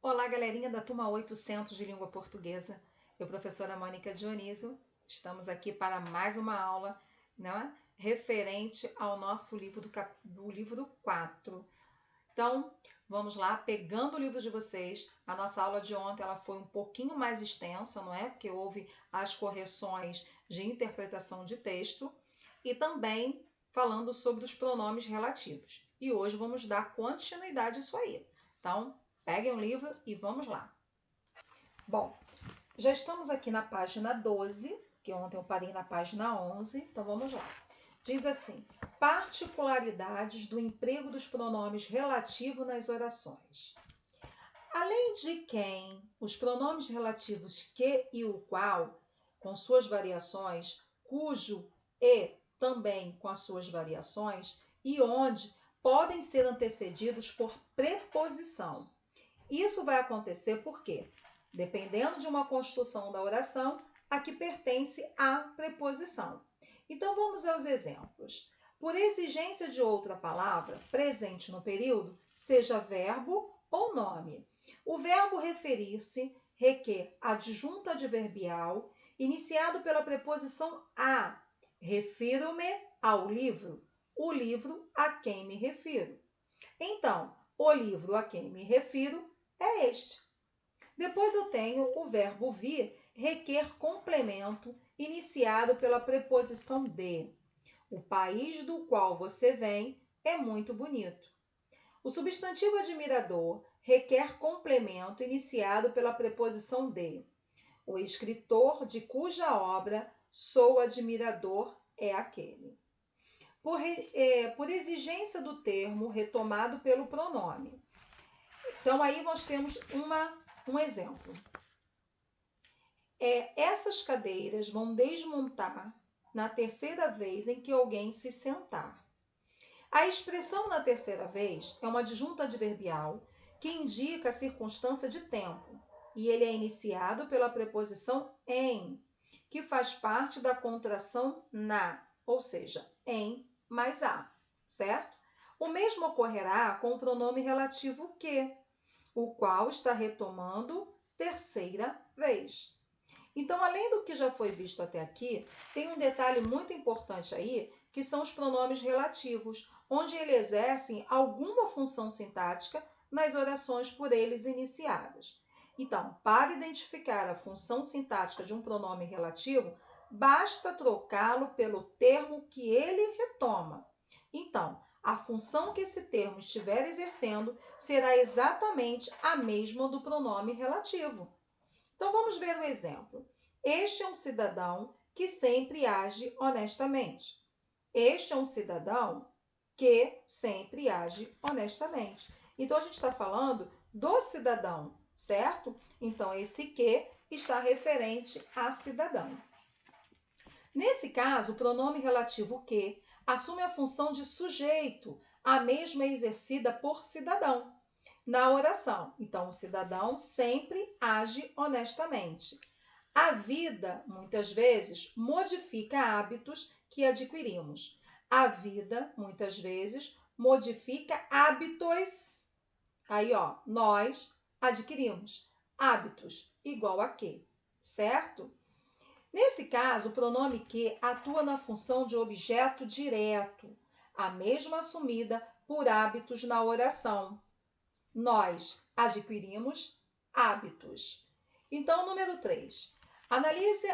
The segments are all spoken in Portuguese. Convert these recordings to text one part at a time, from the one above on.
Olá, galerinha da turma 800 de língua portuguesa. Eu, professora Mônica Dionísio, estamos aqui para mais uma aula, né, referente ao nosso livro do livro 4. Então, vamos lá, pegando o livro de vocês. A nossa aula de ontem ela foi um pouquinho mais extensa, não é? Porque houve as correções de interpretação de texto e também falando sobre os pronomes relativos. E hoje vamos dar continuidade a isso aí. Então, peguem o livro e vamos lá. Bom, já estamos aqui na página 12, que ontem eu parei na página 11, então vamos lá. Diz assim: particularidades do emprego dos pronomes relativos nas orações. Além de quem, os pronomes relativos que e o qual, com suas variações, cujo e também com as suas variações, e onde podem ser antecedidos por preposição. Isso vai acontecer porque, dependendo de uma construção da oração, a que pertence à preposição. Então, vamos aos exemplos. Por exigência de outra palavra presente no período, seja verbo ou nome. O verbo referir-se requer adjunto adverbial iniciado pela preposição a. Refiro-me ao livro, o livro a quem me refiro. Então, o livro a quem me refiro é este. Depois eu tenho o verbo vir, requer complemento iniciado pela preposição de. O país do qual você vem é muito bonito. O substantivo admirador requer complemento iniciado pela preposição de. O escritor de cuja obra sou admirador é aquele. Por exigência do termo retomado pelo pronome. Então, aí nós temos um exemplo. Essas cadeiras vão desmontar na terceira vez em que alguém se sentar. A expressão na terceira vez é uma adjunta adverbial que indica a circunstância de tempo, e ele é iniciado pela preposição em, que faz parte da contração na, ou seja, em mais a, certo? O mesmo ocorrerá com o pronome relativo que, o qual está retomando terceira vez. Então, além do que já foi visto até aqui, tem um detalhe muito importante aí, que são os pronomes relativos, onde eles exercem alguma função sintática nas orações por eles iniciadas. Então, para identificar a função sintática de um pronome relativo, basta trocá-lo pelo termo que ele retoma. Então, a função que esse termo estiver exercendo será exatamente a mesma do pronome relativo. Então, vamos ver o exemplo. Este é um cidadão que sempre age honestamente. Este é um cidadão que sempre age honestamente. Então, a gente está falando do cidadão, certo? Então, esse que está referente a cidadão. Nesse caso, o pronome relativo que assume a função de sujeito, a mesma exercida por cidadão na oração. Então, o cidadão sempre age honestamente. A vida, muitas vezes, modifica hábitos que adquirimos. A vida, muitas vezes, modifica hábitos. Aí, ó, nós adquirimos hábitos igual a que, certo? Nesse caso, o pronome que atua na função de objeto direto, a mesma assumida por hábitos na oração. Nós adquirimos hábitos. Então, número 3. Analise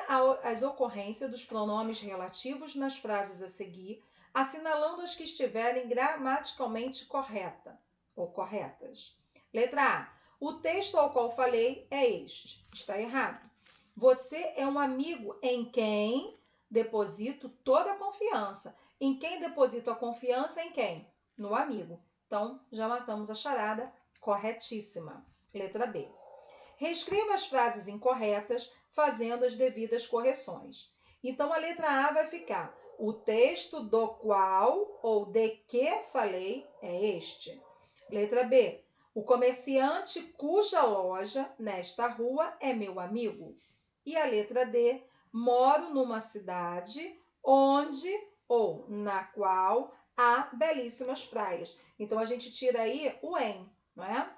as ocorrências dos pronomes relativos nas frases a seguir, assinalando as que estiverem gramaticalmente corretas. Letra A. O texto ao qual falei é este. Está errado. Você é um amigo em quem deposito toda a confiança. Em quem deposito a confiança? Em quem? No amigo. Então, já matamos a charada. Corretíssima. Letra B. Reescreva as frases incorretas, fazendo as devidas correções. Então, a letra A vai ficar: o texto do qual ou de que falei é este. Letra B. O comerciante cuja loja nesta rua é meu amigo. E a letra D. Moro numa cidade onde ou na qual há belíssimas praias. Então, a gente tira aí o em, não é?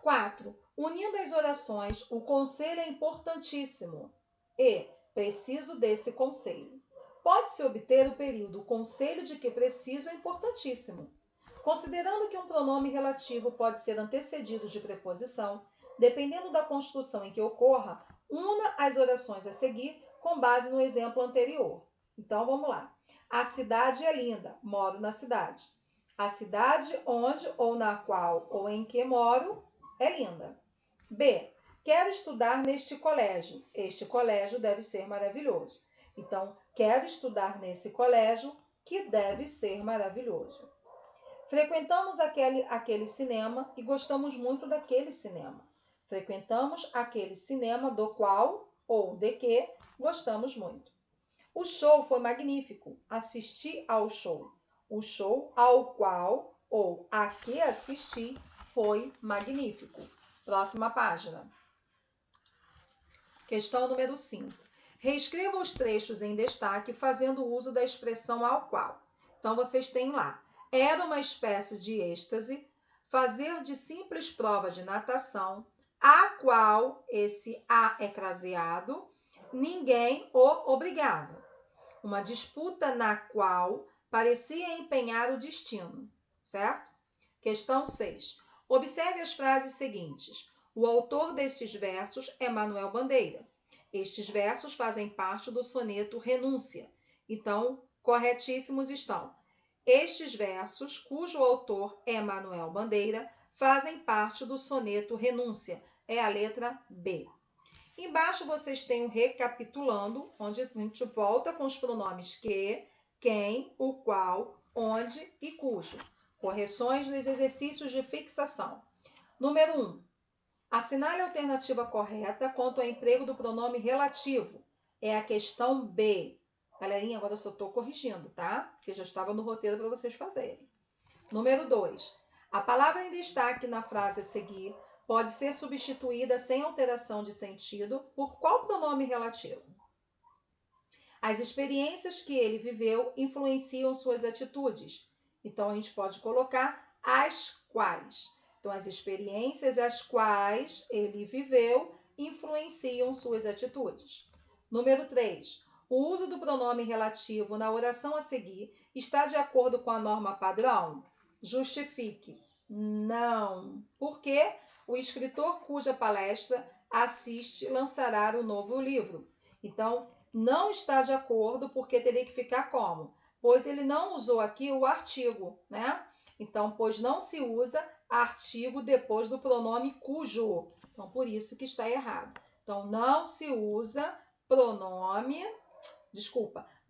4. Unindo as orações, o conselho é importantíssimo e preciso desse conselho. Pode-se obter o período o conselho de que preciso é importantíssimo. Considerando que um pronome relativo pode ser antecedido de preposição, dependendo da construção em que ocorra, una as orações a seguir com base no exemplo anterior. Então, vamos lá. A cidade é linda, moro na cidade. A cidade onde ou na qual ou em que moro é linda. B. Quero estudar neste colégio. Este colégio deve ser maravilhoso. Então, quero estudar nesse colégio que deve ser maravilhoso. Frequentamos aquele cinema e gostamos muito daquele cinema. Frequentamos aquele cinema do qual ou de que gostamos muito. O show foi magnífico. Assisti ao show. O show ao qual ou a que assisti foi magnífico. Próxima página. Questão número 5. Reescreva os trechos em destaque fazendo uso da expressão ao qual. Então, vocês têm lá. Era uma espécie de êxtase, fazer de simples prova de natação, a qual esse a é craseado, ninguém o obrigava. Uma disputa na qual parecia empenhar o destino, certo? Questão 6. Observe as frases seguintes. O autor destes versos é Manuel Bandeira. Estes versos fazem parte do soneto Renúncia. Então, corretíssimos estão. Estes versos, cujo autor é Manuel Bandeira, fazem parte do soneto Renúncia. É a letra B. Embaixo vocês têm o recapitulando, onde a gente volta com os pronomes que, quem, o qual, onde e cujo. Correções dos exercícios de fixação. Número 1. Assinale a alternativa correta quanto ao emprego do pronome relativo. É a questão B. Galerinha, agora eu só estou corrigindo, tá? Porque já estava no roteiro para vocês fazerem. Número 2. A palavra em destaque na frase a seguir pode ser substituída sem alteração de sentido por qual pronome relativo? As experiências que ele viveu influenciam suas atitudes. Então, a gente pode colocar as quais. Então, as experiências as quais ele viveu influenciam suas atitudes. Número 3. O uso do pronome relativo na oração a seguir está de acordo com a norma padrão? Justifique. Não. Por quê? O escritor cuja palestra assiste lançará o novo livro. Então, não está de acordo porque teria que ficar como? Pois ele não usou aqui o artigo, né? Então, pois não se usa artigo depois do pronome cujo. Então, por isso que está errado. Então, não se usa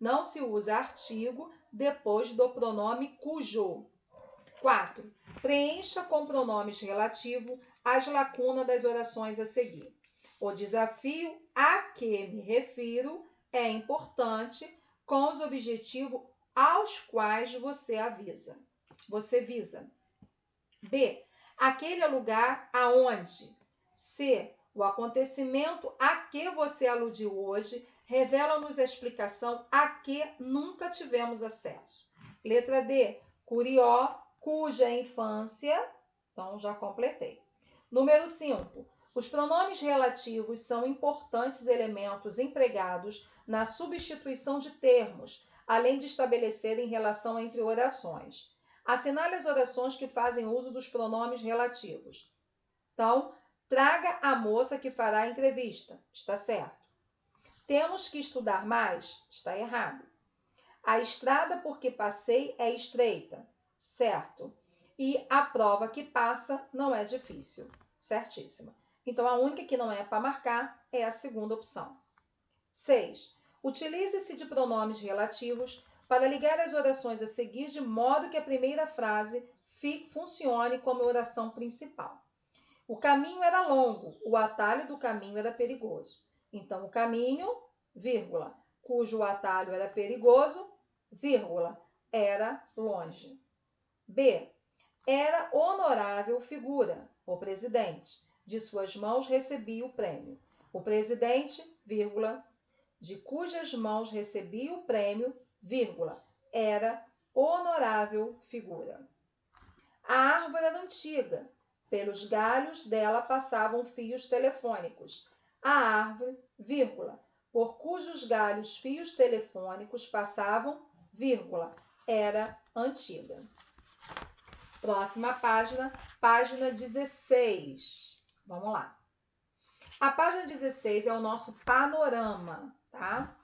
não se usa artigo depois do pronome cujo. 4. Preencha com pronomes relativos as lacunas das orações a seguir. O desafio a que me refiro é importante com os objetivos aos quais você visa. B. Aquele é o lugar aonde. C. O acontecimento a que você aludiu hoje revela-nos a explicação a que nunca tivemos acesso. Letra D. Curió, cuja infância. Então, já completei. Número 5. Os pronomes relativos são importantes elementos empregados na substituição de termos, além de estabelecerem relação entre orações. Assinale as orações que fazem uso dos pronomes relativos. Então, traga a moça que fará a entrevista. Está certo. Temos que estudar mais? Está errado. A estrada por que passei é estreita. Certo. E a prova que passa não é difícil. Certíssima. Então, a única que não é para marcar é a segunda opção. 6. Utilize-se de pronomes relativos para ligar as orações a seguir de modo que a primeira frase funcione como oração principal. O caminho era longo, o atalho do caminho era perigoso. Então, o caminho, vírgula, cujo atalho era perigoso, vírgula, era longe. B. Era honorável figura, o presidente. De suas mãos recebia o prêmio. O presidente, vírgula, de cujas mãos recebia o prêmio, vírgula, era honorável figura. A árvore era antiga, Pelos galhos dela passavam fios telefônicos. A árvore, vírgula, por cujos galhos fios telefônicos passavam, vírgula, era antiga. Próxima página, página 16. Vamos lá. A página 16 é o nosso panorama, tá?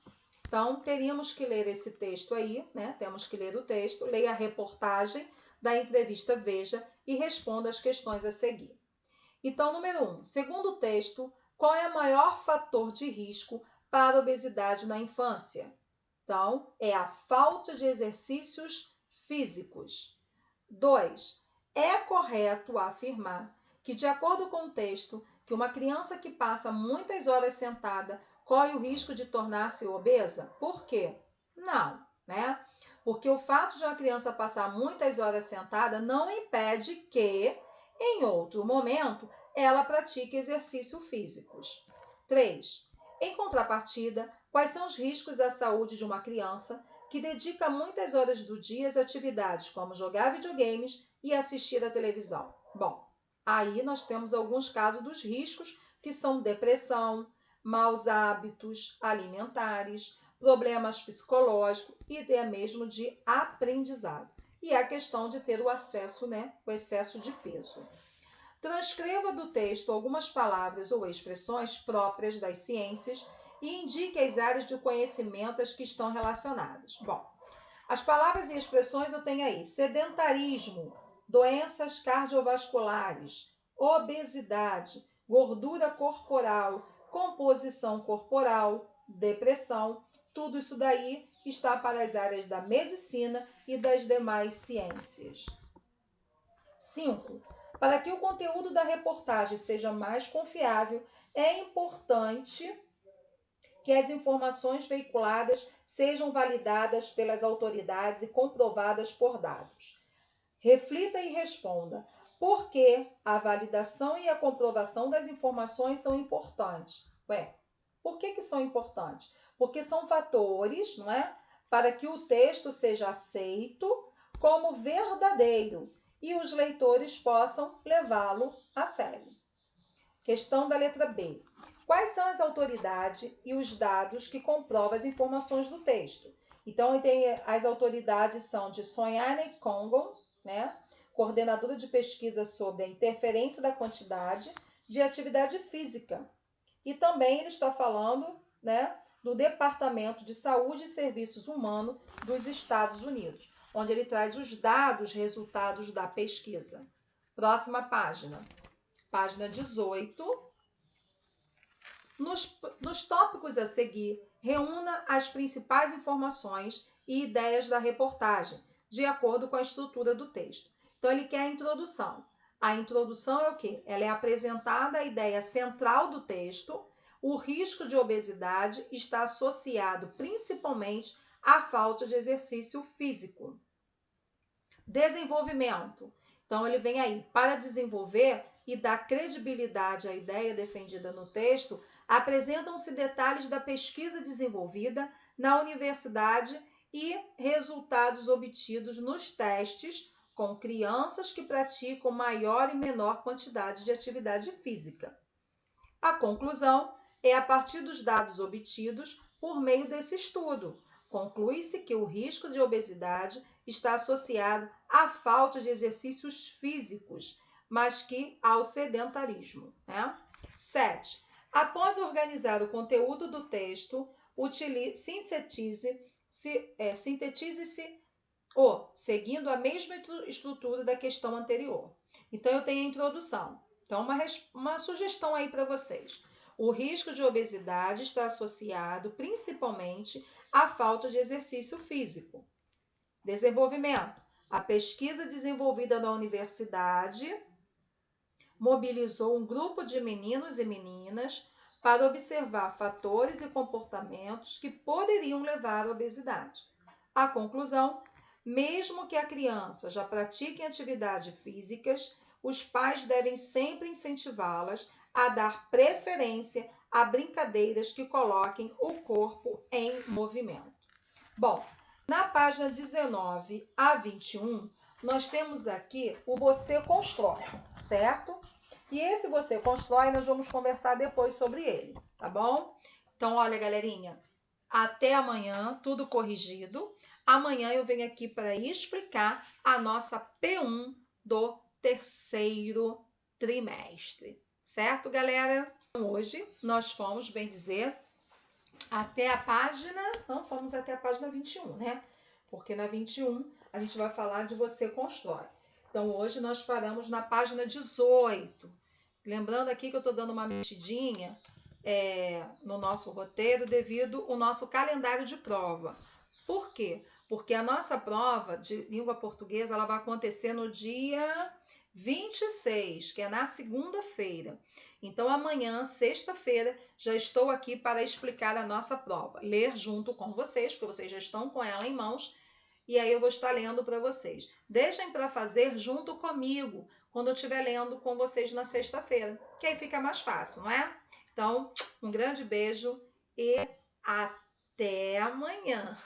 Então, teríamos que ler esse texto aí, né? Temos que ler o texto, leia a reportagem da entrevista Veja e responda as questões a seguir. Então, número 1. Segundo o texto, qual é o maior fator de risco para a obesidade na infância? Então, é a falta de exercícios físicos. 2. É correto afirmar que, de acordo com o texto, que uma criança que passa muitas horas sentada corre o risco de tornar-se obesa? Por quê? Não, né? Porque o fato de uma criança passar muitas horas sentada não impede que, em outro momento, ela pratique exercícios físicos. 3. Em contrapartida, quais são os riscos à saúde de uma criança que dedica muitas horas do dia às atividades como jogar videogames e assistir à televisão? Bom, aí nós temos alguns casos dos riscos, que são depressão, maus hábitos alimentares, problemas psicológicos e até mesmo de aprendizado. E a questão de ter o acesso, né, o excesso de peso. Transcreva do texto algumas palavras ou expressões próprias das ciências e indique as áreas de conhecimento às que estão relacionadas. Bom, as palavras e expressões eu tenho aí: sedentarismo, doenças cardiovasculares, obesidade, gordura corporal, composição corporal, depressão. Tudo isso daí está para as áreas da medicina e das demais ciências. 5. Para que o conteúdo da reportagem seja mais confiável, é importante que as informações veiculadas sejam validadas pelas autoridades e comprovadas por dados. Reflita e responda: por que a validação e a comprovação das informações são importantes? Por que são importantes? Porque são fatores, não é, para que o texto seja aceito como verdadeiro e os leitores possam levá-lo a sério. Questão da letra B. Quais são as autoridades e os dados que comprovam as informações do texto? Então, as autoridades são de Sonia Kongo, né, coordenadora de pesquisa sobre a interferência da quantidade de atividade física. E também ele está falando, né, do Departamento de Saúde e Serviços Humanos dos Estados Unidos, onde ele traz os dados, resultados da pesquisa. Próxima página. Página 18. Nos tópicos a seguir, reúna as principais informações e ideias da reportagem, de acordo com a estrutura do texto. Então, ele quer a introdução. A introdução é o quê? Ela é apresentada a ideia central do texto. O risco de obesidade está associado principalmente à falta de exercício físico. Desenvolvimento. Então, ele vem aí para desenvolver e dar credibilidade à ideia defendida no texto. Apresentam-se detalhes da pesquisa desenvolvida na universidade e resultados obtidos nos testes com crianças que praticam maior e menor quantidade de atividade física. A conclusão é a partir dos dados obtidos por meio desse estudo. Conclui-se que o risco de obesidade está associado à falta de exercícios físicos, mas que ao sedentarismo, né? 7. Após organizar o conteúdo do texto, sintetize-se seguindo a mesma estrutura da questão anterior. Então, eu tenho a introdução. Então, uma sugestão aí para vocês. O risco de obesidade está associado principalmente à falta de exercício físico. Desenvolvimento. A pesquisa desenvolvida na universidade mobilizou um grupo de meninos e meninas para observar fatores e comportamentos que poderiam levar à obesidade. A conclusão: mesmo que a criança já pratique atividades físicas, os pais devem sempre incentivá-las a dar preferência a brincadeiras que coloquem o corpo em movimento. Bom, na página 19 a 21, nós temos aqui o Você Constrói, certo? E esse Você Constrói, nós vamos conversar depois sobre ele, tá bom? Então, olha, galerinha, até amanhã, tudo corrigido. Amanhã eu venho aqui para explicar a nossa P1 do terceiro trimestre, certo, galera? Hoje nós fomos, bem dizer, até a página, não fomos até a página 21, né? Porque na 21 a gente vai falar de Você Constrói. Então hoje nós paramos na página 18. Lembrando aqui que eu estou dando uma mexidinha no nosso roteiro devido ao nosso calendário de prova. Por quê? Porque a nossa prova de língua portuguesa ela vai acontecer no dia 26, que é na segunda-feira. Então, amanhã, sexta-feira, já estou aqui para explicar a nossa prova. Ler junto com vocês, porque vocês já estão com ela em mãos, e aí eu vou estar lendo para vocês. Deixem para fazer junto comigo, quando eu estiver lendo com vocês na sexta-feira, que aí fica mais fácil, não é? Então, um grande beijo e até amanhã!